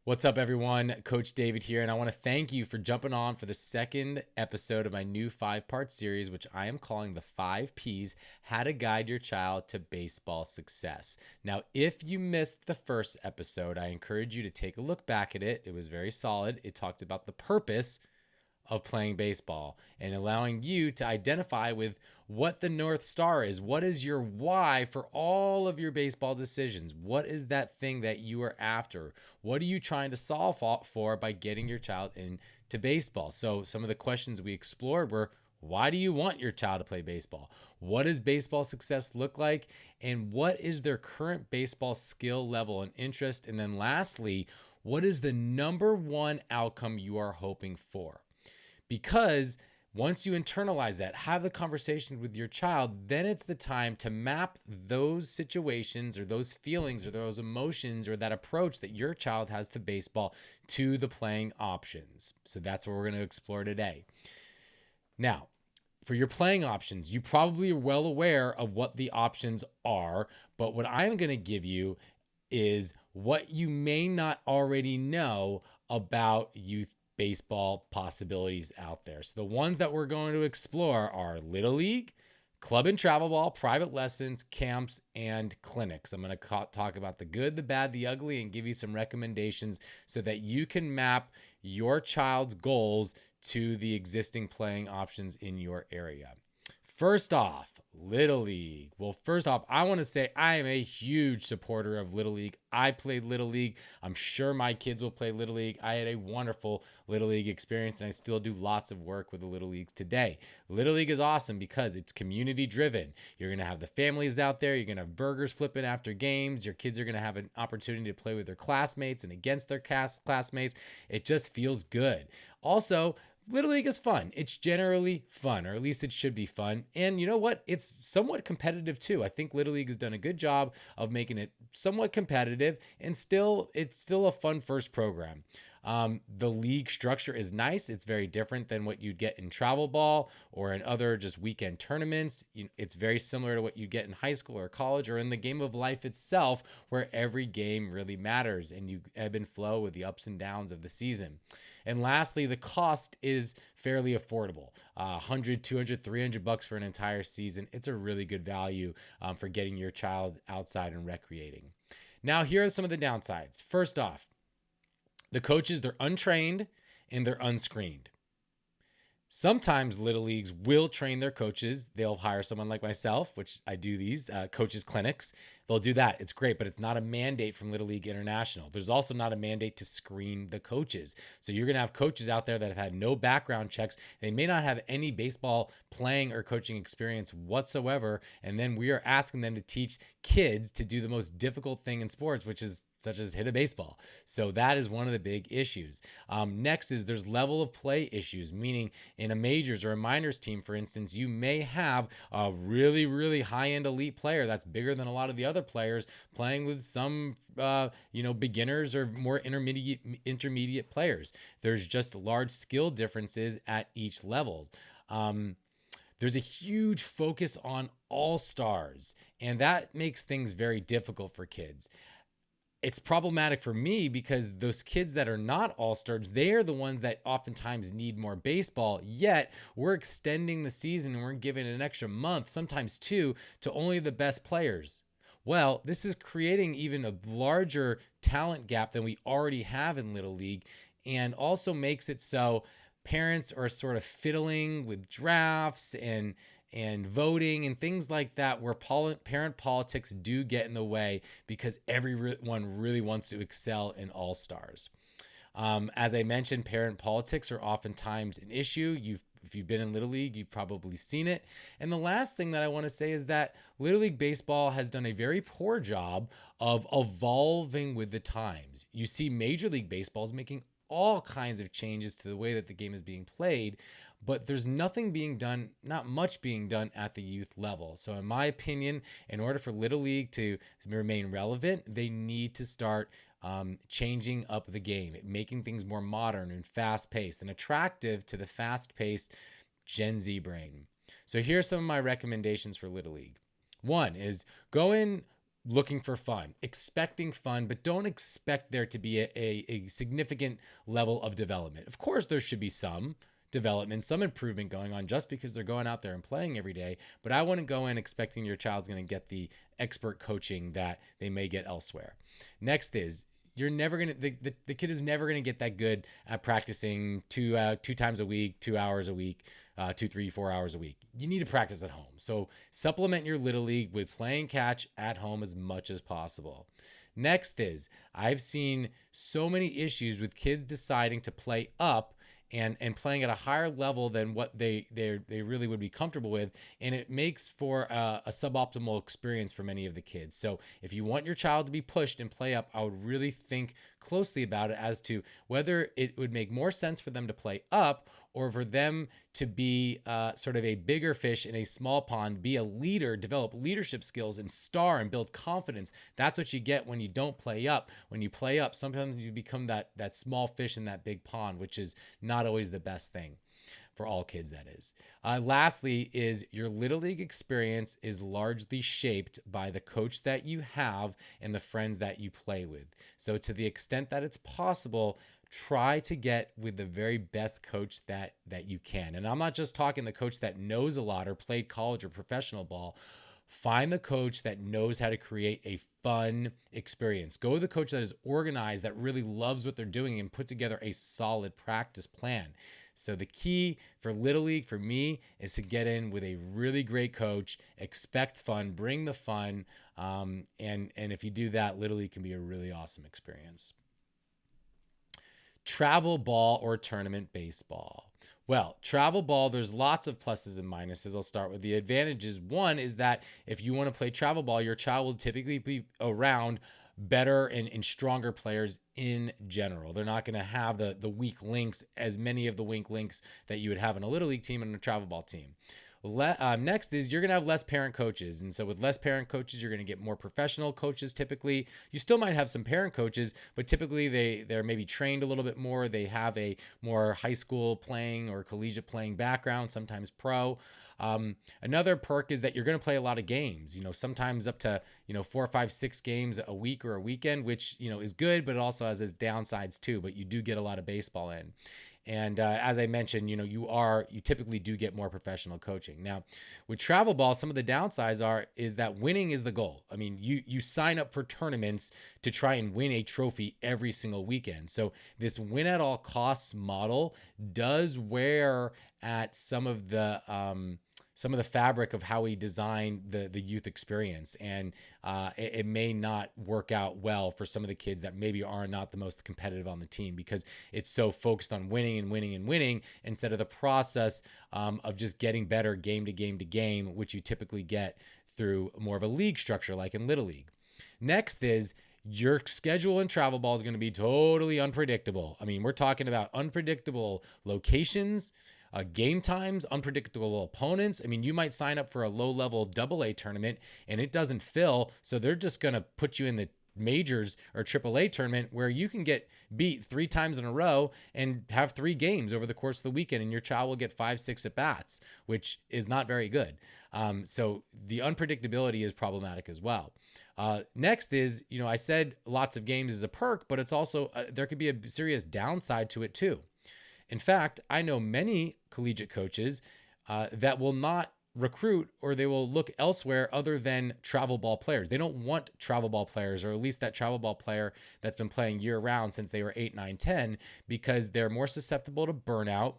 What's up, everyone? Coach David here, and I want to thank you for jumping on for the second episode of my new 5-part series, which I am calling the 5 Ps: How to Guide Your Child to Baseball Success. Now, if you missed the first episode, I encourage you to take a look back at it. It was very solid. It talked about the purpose of playing baseball and allowing you to identify with what the North Star is. What is your why for all of your baseball decisions? What is that thing that you are after? What are you trying to solve for by getting your child into baseball? So, some of the questions we explored were: why do you want your child to play baseball? What does baseball success look like? And what is their current baseball skill level and interest? And then, lastly, what is the number one outcome you are hoping for? Because once you internalize that, have the conversation with your child, then it's the time to map those situations or those feelings or those emotions or that approach that your child has to baseball to the playing options. So that's what we're going to explore today. Now, for your playing options, you probably are well aware of what the options are, but what I'm going to give you is what you may not already know about youth baseball possibilities out there. So the ones that we're going to explore are Little League, club and travel ball, private lessons, camps, and clinics. I'm going to talk about the good, the bad, the ugly, and give you some recommendations so that you can map your child's goals to the existing playing options in your area. First off, Little League. Well, first off, I want to say I am a huge supporter of Little League. I played Little League. I'm sure my kids will play Little League. I had a wonderful Little League experience, and I still do lots of work with the Little Leagues today. Little League is awesome because it's community driven. You're going to have the families out there. You're going to have burgers flipping after games. Your kids are going to have an opportunity to play with their classmates and against their classmates. It just feels good. Also, Little League is fun. It's generally fun, or at least it should be fun. And you know what? It's somewhat competitive too. I think Little League has done a good job of making it somewhat competitive, and it's still a fun first program. The league structure is nice. It's very different than what you'd get in travel ball or in other just weekend tournaments. It's very similar to what you get in high school or college or in the game of life itself, where every game really matters and you ebb and flow with the ups and downs of the season. And lastly, the cost is fairly affordable. 100, 200, 300 bucks for an entire season. It's a really good value for getting your child outside and recreating. Now, here are some of the downsides. First off, the coaches, they're untrained and they're unscreened. Sometimes Little Leagues will train their coaches. They'll hire someone like myself, which I do these coaches clinics. They'll do that. It's great, but it's not a mandate from Little League International. There's also not a mandate to screen the coaches. So you're going to have coaches out there that have had no background checks. They may not have any baseball playing or coaching experience whatsoever. And then we are asking them to teach kids to do the most difficult thing in sports, which is such as hit a baseball. So that is one of the big issues. Next is there's level of play issues, meaning in a majors or a minors team, for instance, you may have a really, really high-end elite player that's bigger than a lot of the other players playing with some, beginners or more intermediate players. There's just large skill differences at each level. There's a huge focus on all stars, and that makes things very difficult for kids. It's problematic for me because those kids that are not all-stars, they are the ones that oftentimes need more baseball, yet we're extending the season and we're giving an extra month, sometimes two, to only the best players. Well, this is creating even a larger talent gap than we already have in Little League, and also makes it so parents are sort of fiddling with drafts and voting and things like that, where parent politics do get in the way because everyone really wants to excel in all stars. As I mentioned, parent politics are oftentimes an issue. If you've been in Little League, you've probably seen it. And the last thing that I want to say is that Little League Baseball has done a very poor job of evolving with the times. You see Major League Baseball is making all kinds of changes to the way that the game is being played, but there's nothing being done, not much being done at the youth level. So in my opinion, in order for Little League to remain relevant, they need to start changing up the game, making things more modern and fast-paced and attractive to the fast-paced Gen Z brain. So here's some of my recommendations for Little League. One is go in looking for fun, expecting fun, but don't expect there to be a significant level of development. Of course, there should be some development, some improvement going on just because they're going out there and playing every day. But I wouldn't go in expecting your child's going to get the expert coaching that they may get elsewhere. Next is you're never gonna the kid is never gonna get that good at practicing two times a week, 2 hours a week, 2, 3, 4 hours a week. You need to practice at home. So supplement your little league with playing catch at home as much as possible. Next is I've seen so many issues with kids deciding to play up and playing at a higher level than what they really would be comfortable with, and it makes for a suboptimal experience for many of the kids. So if you want your child to be pushed and play up, I would really think closely about it as to whether it would make more sense for them to play up or for them to be sort of a bigger fish in a small pond, be a leader, develop leadership skills, and star and build confidence. That's what you get when you don't play up. When you play up, sometimes you become that small fish in that big pond, which is not always the best thing for all kids, that is. Lastly is your Little League experience is largely shaped by the coach that you have and the friends that you play with. So to the extent that it's possible, try to get with the very best coach that you can. And I'm not just talking the coach that knows a lot or played college or professional ball. Find the coach that knows how to create a fun experience. Go with the coach that is organized, that really loves what they're doing, and put together a solid practice plan. So the key for Little League for me is to get in with a really great coach, expect fun, bring the fun, and if you do that, Little League can be a really awesome experience. Travel ball or tournament baseball. Well, travel ball, there's lots of pluses and minuses. I'll start with the advantages. One is that if you want to play travel ball, your child will typically be around better and stronger players in general. They're not going to have the weak links, as many of the weak links that you would have in a Little League team and a travel ball team. Next is you're going to have less parent coaches. And so with less parent coaches, you're going to get more professional coaches typically. You still might have some parent coaches, but typically they're maybe trained a little bit more. They have a more high school playing or collegiate playing background, sometimes pro. Another perk is that you're going to play a lot of games, sometimes up to, 4, 5, 6 games a week or a weekend, which, is good, but it also has its downsides too, but you do get a lot of baseball in. And as I mentioned, you typically do get more professional coaching. Now, with travel ball, some of the downsides is that winning is the goal. I mean, you sign up for tournaments to try and win a trophy every single weekend. So this win at all costs model does wear at some of the fabric of how we design the youth experience. And it may not work out well for some of the kids that maybe are not the most competitive on the team because it's so focused on winning and winning and winning instead of the process of just getting better game to game to game, which you typically get through more of a league structure like in Little League. Next is your schedule in travel ball is going to be totally unpredictable. I mean, we're talking about unpredictable locations, game times, unpredictable opponents. I mean, you might sign up for a low-level AA tournament and it doesn't fill, so they're just going to put you in the majors or AAA tournament where you can get beat 3 times in a row and have 3 games over the course of the weekend, and your child will get 5, 6 at bats, which is not very good. So the unpredictability is problematic as well. Next is, I said lots of games is a perk, but it's also, there could be a serious downside to it too. In fact, I know many collegiate coaches that will not recruit, or they will look elsewhere other than travel ball players. They don't want travel ball players, or at least that travel ball player that's been playing year round since they were 8, 9, 10, because they're more susceptible to burnout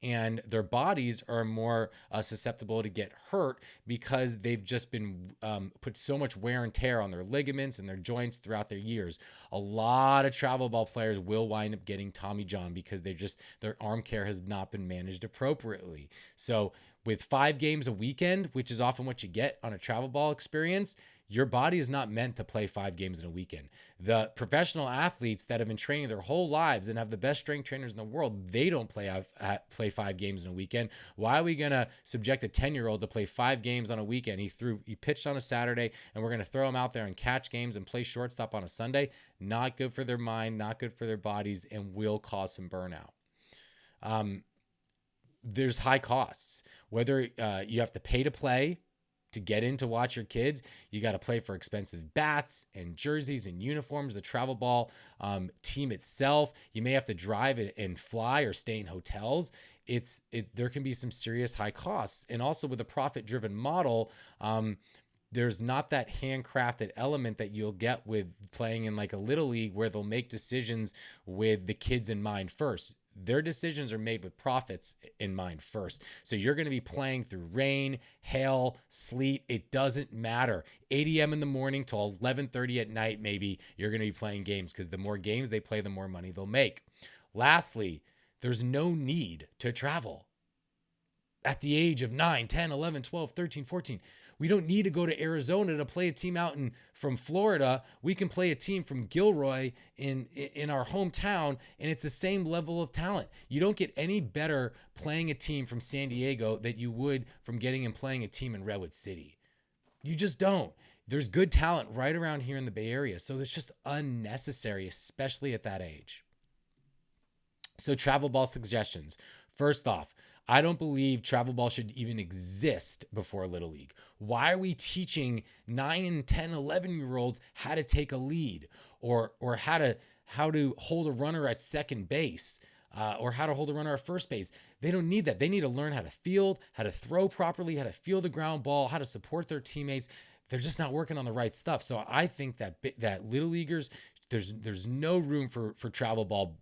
and their bodies are more susceptible to get hurt because they've just been put so much wear and tear on their ligaments and their joints throughout their years. A lot of travel ball players will wind up getting Tommy John because their arm care has not been managed appropriately. So with 5 games a weekend, which is often what you get on a travel ball experience, your body is not meant to play 5 games in a weekend. The professional athletes that have been training their whole lives and have the best strength trainers in the world, they don't play 5 games in a weekend. Why are we going to subject a 10-year-old to play 5 games on a weekend? He pitched on a Saturday, and we're going to throw him out there and catch games and play shortstop on a Sunday. Not good for their mind, not good for their bodies, and will cause some burnout. There's high costs. Whether you have to pay to play, to get in to watch your kids, you got to play for expensive bats and jerseys and uniforms. The travel ball team itself, you may have to drive and fly or stay in hotels. There can be some serious high costs. And also with a profit-driven model, there's not that handcrafted element that you'll get with playing in like a little league where they'll make decisions with the kids in mind first. Their decisions are made with profits in mind first. So you're going to be playing through rain, hail, sleet. It doesn't matter. 8 a.m. in the morning till 11:30 at night, maybe you're going to be playing games, because the more games they play, the more money they'll make. Lastly, there's no need to travel. At the age of 9, 10, 11, 12, 13, 14, we don't need to go to Arizona to play a team out from Florida. We can play a team from Gilroy in our hometown, and it's the same level of talent. You don't get any better playing a team from San Diego that you would from getting and playing a team in Redwood City. You just don't. There's good talent right around here in the Bay Area, so it's just unnecessary, especially at that age. So travel ball suggestions. First off, I don't believe travel ball should even exist before Little League. Why are we teaching 9 and 10, 11-year-olds how to take a lead, or how to hold a runner at second base, or how to hold a runner at first base? They don't need that. They need to learn how to field, how to throw properly, how to field the ground ball, how to support their teammates. They're just not working on the right stuff. So I think that Little Leaguers, there's no room for travel ball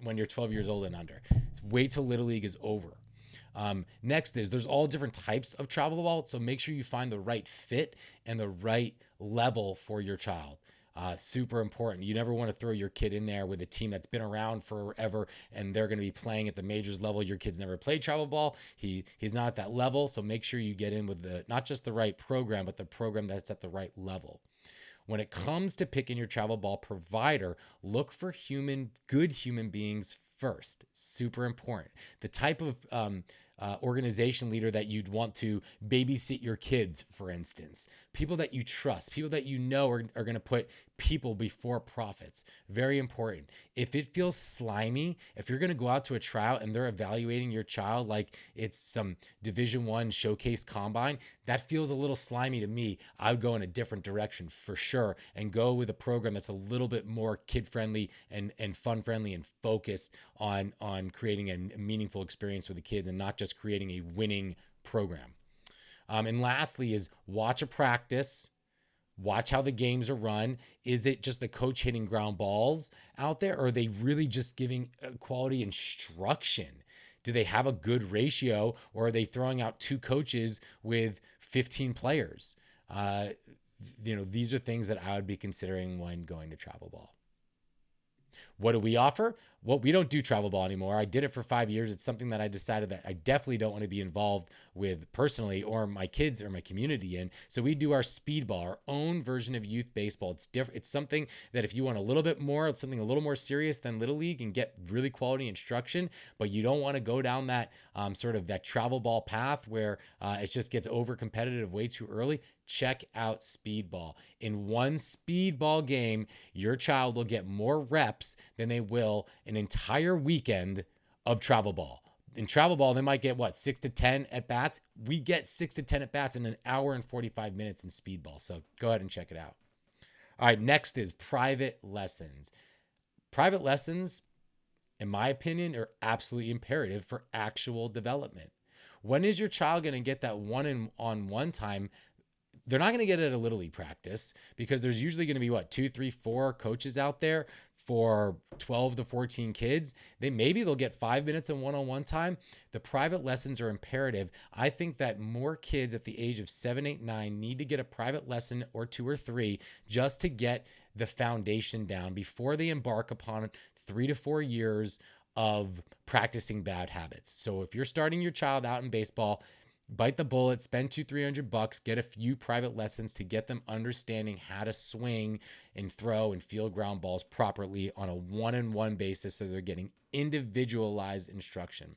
when you're 12 years old and under. Wait till Little League is over. Next there's all different types of travel ball. So make sure you find the right fit and the right level for your child. Super important. You never want to throw your kid in there with a team that's been around forever and they're going to be playing at the majors level. Your kid's never played travel ball. He's not at that level. So make sure you get in with not just the right program, but the program that's at the right level. When it comes to picking your travel ball provider, look for good human beings first. Super important. The type of organization leader that you'd want to babysit your kids, for instance. People that you trust, people that you know are going to put people before profits. Very important. If it feels slimy, if you're going to go out to a tryout and they're evaluating your child like it's some Division I showcase combine, that feels a little slimy to me. I would go in a different direction for sure and go with a program that's a little bit more kid-friendly and fun-friendly and focused on creating a meaningful experience with the kids and not just creating a winning program. And lastly is watch a practice. Watch how the games are run. Is it just the coach hitting ground balls out there, or are they really just giving quality instruction? Do they have a good ratio, or are they throwing out 2 coaches with 15 players? These are things that I would be considering when going to travel ball. What do we offer? Well, we don't do travel ball anymore. I did it for 5 years. It's something that I decided that I definitely don't want to be involved with personally, or my kids or my community in. So we do our speedball, our own version of youth baseball. It's different. It's something that if you want a little bit more, it's something a little more serious than Little League and get really quality instruction, but you don't want to go down that sort of that travel ball path where it just gets over competitive way too early. Check out speedball. In one speedball game, your child will get more reps than they will an entire weekend of travel ball. In travel ball, they might get 6 to 10 at bats. We get 6 to 10 at bats in an hour and 45 minutes in speedball. So go ahead and check it out. All right, next is private lessons. Private lessons, in my opinion, are absolutely imperative for actual development. When is your child going to get that one-on-one time? They're not going to get it at a Little League practice because there's usually going to be 2, 3, 4 coaches out there for 12 to 14 kids. They'll get 5 minutes in one-on-one time. The private lessons are imperative. I think that more kids at the age of 7, 8, 9 need to get a private lesson or 2 or 3 just to get the foundation down before they embark upon 3 to 4 years of practicing bad habits. So if you're starting your child out in baseball, bite the bullet, spend $200-$300, get a few private lessons to get them understanding how to swing and throw and field ground balls properly on a one-on-one basis so they're getting individualized instruction.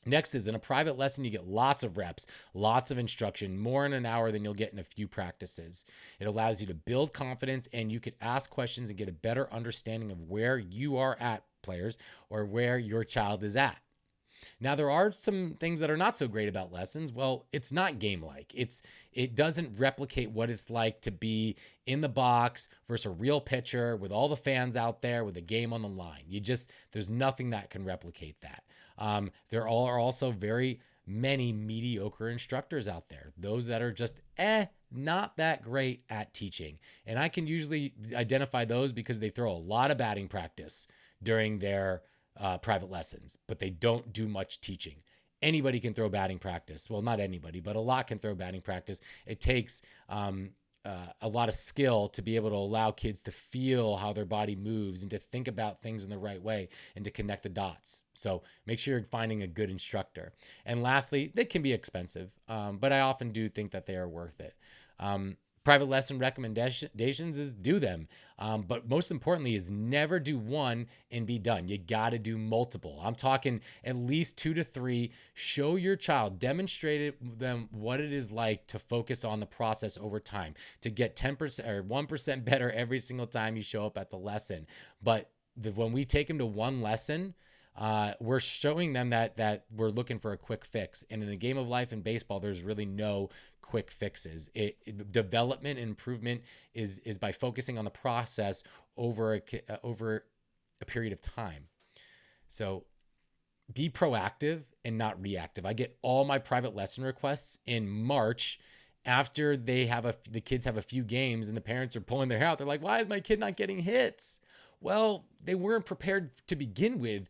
Next is in a private lesson, you get lots of reps, lots of instruction, more in an hour than you'll get in a few practices. It allows you to build confidence and you could ask questions and get a better understanding of where you are at, players, or where your child is at. Now, there are some things that are not so great about lessons. Well, it's not game-like. It doesn't replicate what it's like to be in the box versus a real pitcher with all the fans out there with the game on the line. There's nothing that can replicate that. There are also very many mediocre instructors out there, those that are just not that great at teaching. And I can usually identify those because they throw a lot of batting practice during their private lessons, but they don't do much teaching. Anybody can throw batting practice. Well, not anybody, but a lot can throw batting practice. It takes a lot of skill to be able to allow kids to feel how their body moves and to think about things in the right way and to connect the dots. So make sure you're finding a good instructor. And lastly, they can be expensive, but I often do think that they are worth it. Private lesson recommendations is do them. But most importantly is never do one and be done. You got to do multiple. I'm talking at least 2 to 3. Show your child, demonstrate them what it is like to focus on the process over time, to get 10% or 1% better every single time you show up at the lesson. But when we take them to one lesson, we're showing them that we're looking for a quick fix. And in the game of life in baseball, there's really no quick fixes. Development and improvement is by focusing on the process over a period of time. So be proactive and not reactive. I get all my private lesson requests in March after the kids have a few games and the parents are pulling their hair out. They're like, why is my kid not getting hits? Well, they weren't prepared to begin with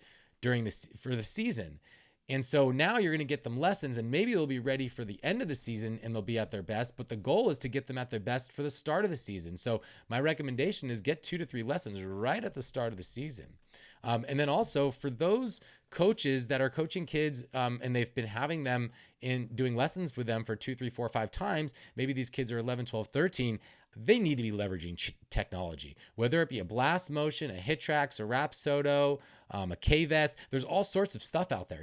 for the season. And so now you're going to get them lessons and maybe they'll be ready for the end of the season and they'll be at their best. But the goal is to get them at their best for the start of the season. So my recommendation is get 2 to 3 lessons right at the start of the season. And then also for those coaches that are coaching kids and they've been having them in doing lessons with them for 2, 3, 4, 5 times, maybe these kids are 11, 12, 13, they need to be leveraging technology, whether it be a blast motion, a HitTrax, a Rapsodo, a K-Vest. There's all sorts of stuff out there.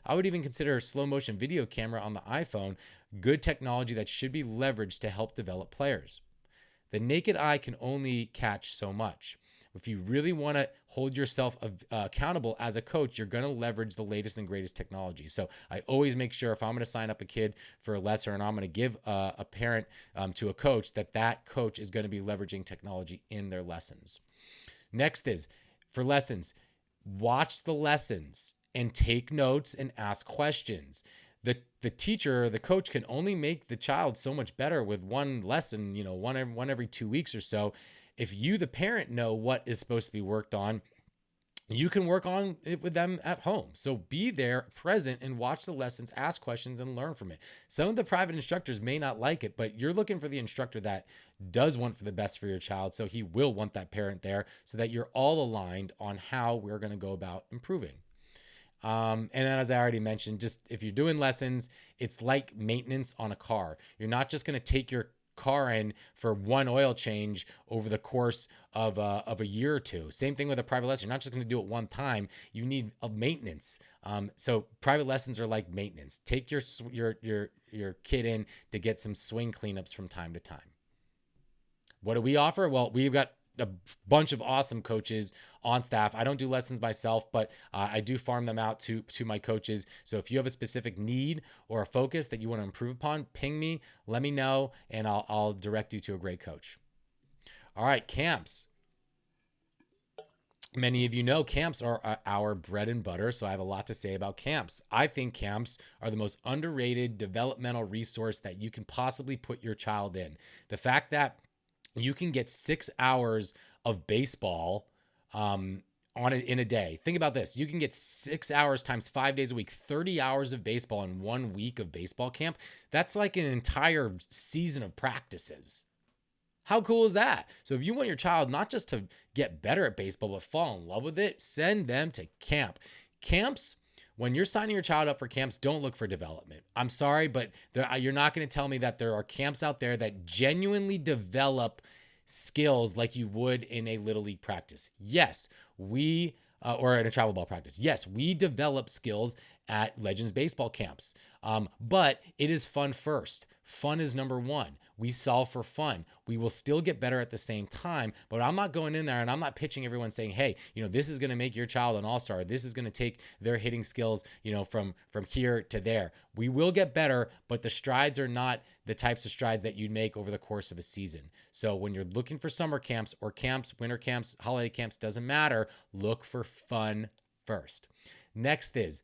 I would even consider a slow motion video camera on the iPhone good technology that should be leveraged to help develop players. The naked eye can only catch so much. If you really want to hold yourself accountable as a coach, you're going to leverage the latest and greatest technology. So I always make sure if I'm going to sign up a kid for a lesson and I'm going to give a parent to a coach, that coach is going to be leveraging technology in their lessons. Next is for lessons, watch the lessons and take notes and ask questions. The teacher, the coach can only make the child so much better with one lesson, one every 2 weeks or so. If you, the parent, know what is supposed to be worked on, you can work on it with them at home. So be there, present, and watch the lessons, ask questions, and learn from it. Some of the private instructors may not like it, but you're looking for the instructor that does want for the best for your child. So he will want that parent there so that you're all aligned on how we're going to go about improving. And then as I already mentioned, just if you're doing lessons, it's like maintenance on a car. You're not just going to take your car in for one oil change over the course of a year or two. Same thing with a private lesson. You're not just going to do it one time. You need a maintenance. So private lessons are like maintenance. Take your kid in to get some swing cleanups from time to time. What do we offer? Well, we've got a bunch of awesome coaches on staff. I don't do lessons myself, but I do farm them out to my coaches. So if you have a specific need or a focus that you want to improve upon, ping me, let me know, and I'll direct you to a great coach. All right, camps. Many of you know camps are our bread and butter, so I have a lot to say about camps. I think camps are the most underrated developmental resource that you can possibly put your child in. The fact that you can get 6 hours of baseball in a day. Think about this. You can get 6 hours times 5 days a week, 30 hours of baseball in 1 week of baseball camp. That's like an entire season of practices. How cool is that? So if you want your child not just to get better at baseball, but fall in love with it, send them to camp. Camps, when you're signing your child up for camps, don't look for development. I'm sorry, but you're not going to tell me that there are camps out there that genuinely develop skills like you would in a Little League practice. Yes, or in a travel ball practice. Yes, we develop skills at Legends baseball camps. But it is fun first. Fun is number one. We solve for fun. We will still get better at the same time, but I'm not going in there and I'm not pitching everyone saying, hey, this is going to make your child an all-star. This is going to take their hitting skills, from here to there. We will get better, but the strides are not the types of strides that you'd make over the course of a season. So when you're looking for summer camps or camps, winter camps, holiday camps, doesn't matter. Look for fun first. Next is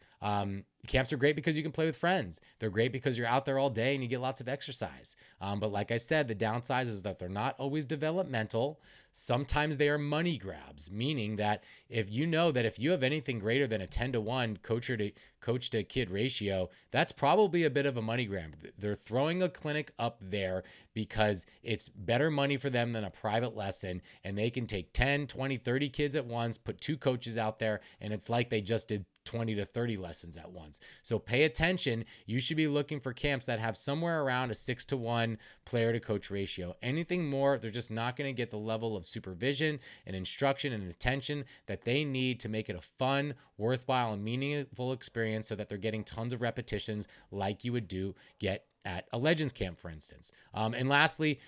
camps are great because you can play with friends. They're great because you're out there all day and you get lots of exercise. But like I said, the downside is that they're not always developmental. Sometimes they are money grabs, meaning that if you have anything greater than a 10-to-1 coach to kid ratio, that's probably a bit of a money grab. They're throwing a clinic up there because it's better money for them than a private lesson, and they can take 10, 20, 30 kids at once, put 2 coaches out there, and it's like they just did 20 to 30 lessons at once. So pay attention. You should be looking for camps that have somewhere around a 6-to-1 player to coach ratio. Anything more, they're just not going to get the level of supervision and instruction and attention that they need to make it a fun, worthwhile, and meaningful experience so that they're getting tons of repetitions like you would get at a Legends camp, for instance. And lastly,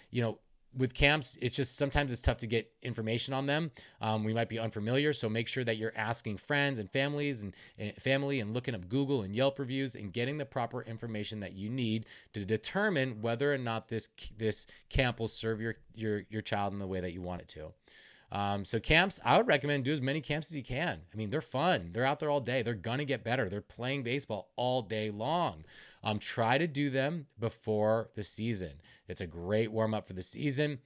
with camps, it's just sometimes it's tough to get information on them. We might be unfamiliar, so make sure that you're asking friends and families and family and looking up Google and Yelp reviews and getting the proper information that you need to determine whether or not this camp will serve your child in the way that you want it to. So camps, I would recommend do as many camps as you can. I mean, they're fun. They're out there all day. They're going to get better. They're playing baseball all day long. Try to do them before the season. It's a great warm up for the season.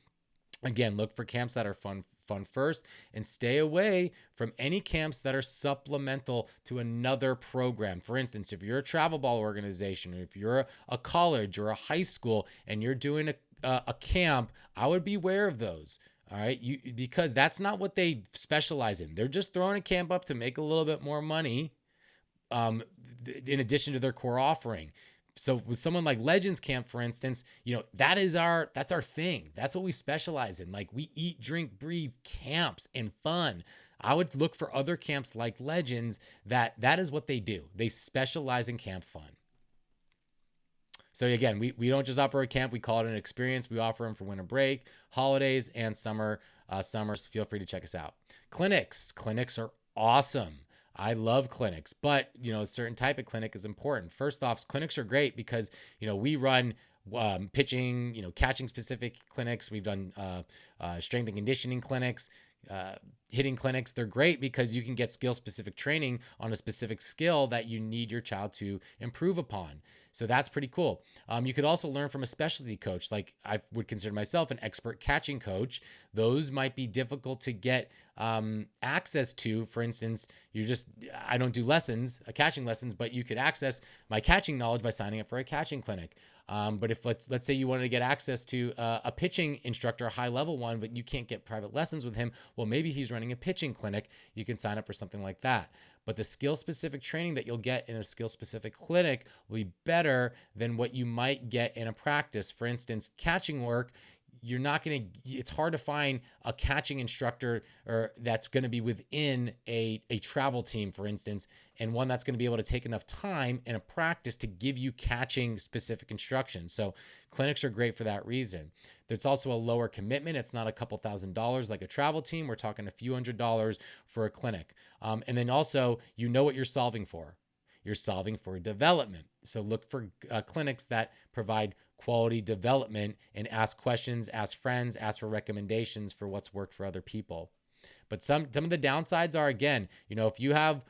Again, look for camps that are fun first, and stay away from any camps that are supplemental to another program. For instance, if you're a travel ball organization, or if you're a college or a high school and you're doing a camp, I would beware of those. All right, because that's not what they specialize in. They're just throwing a camp up to make a little bit more money, in addition to their core offering. So with someone like Legends Camp, for instance, that's our thing. That's what we specialize in. Like, we eat, drink, breathe camps and fun. I would look for other camps like Legends that is what they do. They specialize in camp fun. So again, we don't just operate camp. We call it an experience. We offer them for winter break, holidays, and summers. Feel free to check us out. Clinics are awesome. I love clinics, but a certain type of clinic is important. First off, clinics are great because we run pitching, catching specific clinics. We've done strength and conditioning clinics, hitting clinics. They're great because you can get skill specific training on a specific skill that you need your child to improve upon. So that's pretty cool. You could also learn from a specialty coach. Like, I would consider myself an expert catching coach. Those might be difficult to get access to. For instance, I don't do catching lessons, but you could access my catching knowledge by signing up for a catching clinic. But if let's say you wanted to get access to a pitching instructor, a high level one, but you can't get private lessons with him, well, maybe he's running a pitching clinic. You can sign up for something like that. But the skill specific training that you'll get in a skill specific clinic will be better than what you might get in a practice. For instance, catching work, it's hard to find a catching instructor that's going to be within a travel team, for instance, and one that's going to be able to take enough time in a practice to give you catching specific instruction. So clinics are great for that reason. There's also a lower commitment. It's not a couple $1,000s like a travel team. We're talking a few $100s for a clinic. And then also, what you're solving for. You're solving for development. So look for clinics that provide quality development and ask questions, ask friends, ask for recommendations for what's worked for other people. But some of the downsides are, again, if you have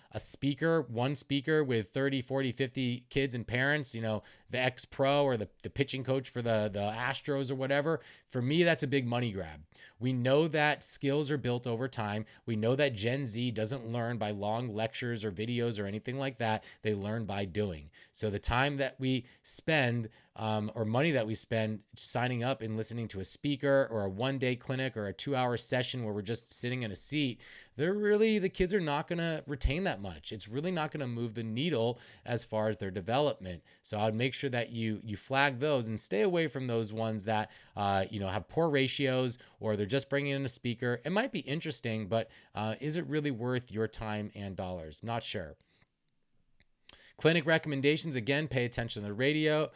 one speaker with 30, 40, 50 kids and parents, the ex-pro or the pitching coach for the Astros or whatever, for me, that's a big money grab. We know that skills are built over time. We know that Gen Z doesn't learn by long lectures or videos or anything like that. They learn by doing. So the time that we spend or money that we spend signing up and listening to a speaker or a one-day clinic or a 2-hour session where we're just sitting in a seat, the kids are not going to retain that much. It's really not going to move the needle as far as their development. So I'd make sure that you flag those and stay away from those ones that have poor ratios, or they're just bringing in a speaker. It might be interesting, but is it really worth your time and dollars? Not sure. Clinic recommendations, again, pay attention to the ratio,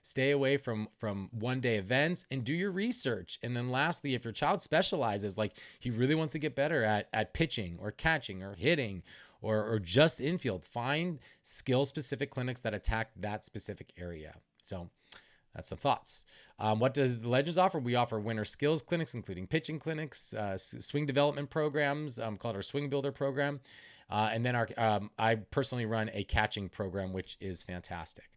stay away from one-day events, and do your research. And then lastly, if your child specializes, like he really wants to get better at pitching or catching or hitting or just infield, find skill-specific clinics that attack that specific area. So that's some thoughts. What does the Legends offer? We offer winter skills clinics, including pitching clinics, swing development programs, called our Swing Builder program. And then I personally run a catching program, which is fantastic.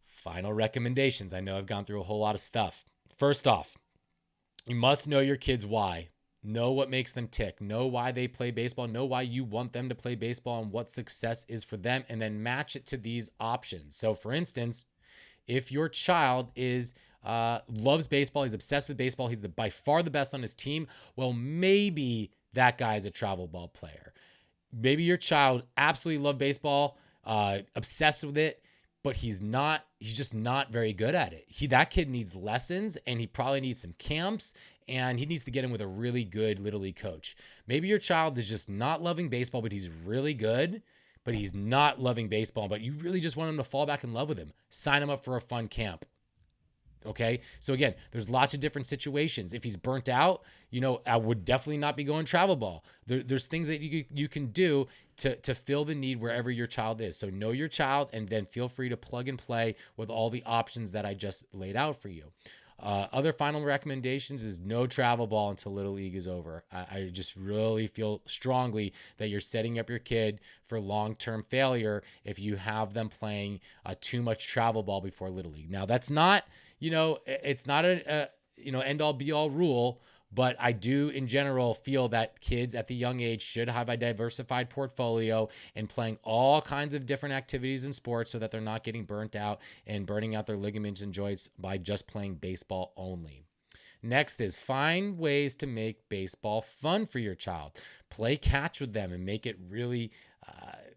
Final recommendations. I know I've gone through a whole lot of stuff. First off, you must know your kids' why. Know what makes them tick. Know why they play baseball. Know why you want them to play baseball and what success is for them. And then match it to these options. So for instance, if your child loves baseball, he's obsessed with baseball, he's by far the best on his team, well, maybe that guy is a travel ball player. Maybe your child absolutely loved baseball, obsessed with it, but he's just not very good at it. That kid needs lessons, and he probably needs some camps, and he needs to get in with a really good Little League coach. Maybe your child is just not loving baseball, but he's really good, but he's not loving baseball, but you really just want him to fall back in love with him. Sign him up for a fun camp. Okay. So again, there's lots of different situations. If he's burnt out, I would definitely not be going travel ball. There's things that you can do to fill the need wherever your child is. So know your child, and then feel free to plug and play with all the options that I just laid out for you. Other final recommendations is no travel ball until Little League is over. I just really feel strongly that you're setting up your kid for long-term failure if you have them playing too much travel ball before Little League. Now, that's not, it's not a end-all be-all rule, but I do in general feel that kids at the young age should have a diversified portfolio and playing all kinds of different activities and sports so that they're not getting burnt out and burning out their ligaments and joints by just playing baseball only. Next is find ways to make baseball fun for your child. Play catch with them and make it really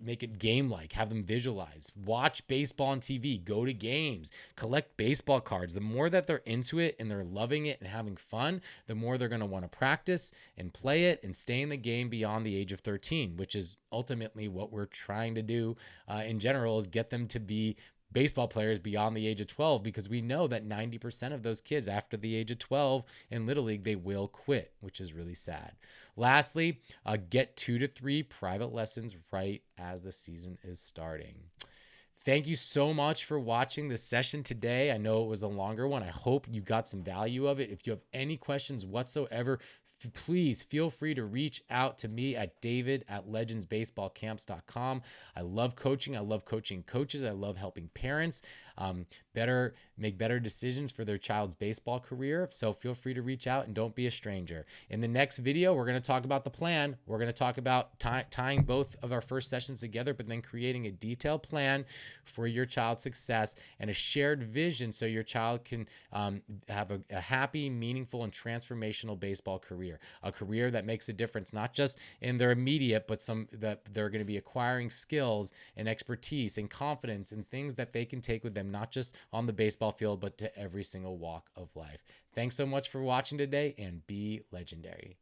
make it game-like. Have them visualize. Watch baseball on TV. Go to games. Collect baseball cards. The more that they're into it and they're loving it and having fun, the more they're going to want to practice and play it and stay in the game beyond the age of 13, which is ultimately what we're trying to do in general, is get them to be baseball players beyond the age of 12, because we know that 90% of those kids after the age of 12 in Little League, they will quit, which is really sad. Lastly, get 2 to 3 private lessons right as the season is starting. Thank you so much for watching this session today. I know it was a longer one. I hope you got some value of it. If you have any questions whatsoever, please feel free to reach out to me at david@legendsbaseballcamps.com. I love coaching. I love coaching coaches. I love helping parents make better decisions for their child's baseball career. So feel free to reach out and don't be a stranger. In the next video, we're going to talk about the plan. We're going to talk about tying both of our first sessions together, but then creating a detailed plan for your child's success and a shared vision so your child can have a happy, meaningful, and transformational baseball career. A career that makes a difference, not just in their immediate, but some that they're going to be acquiring skills and expertise and confidence and things that they can take with them, not just on the baseball field, but to every single walk of life. Thanks so much for watching today, and be legendary.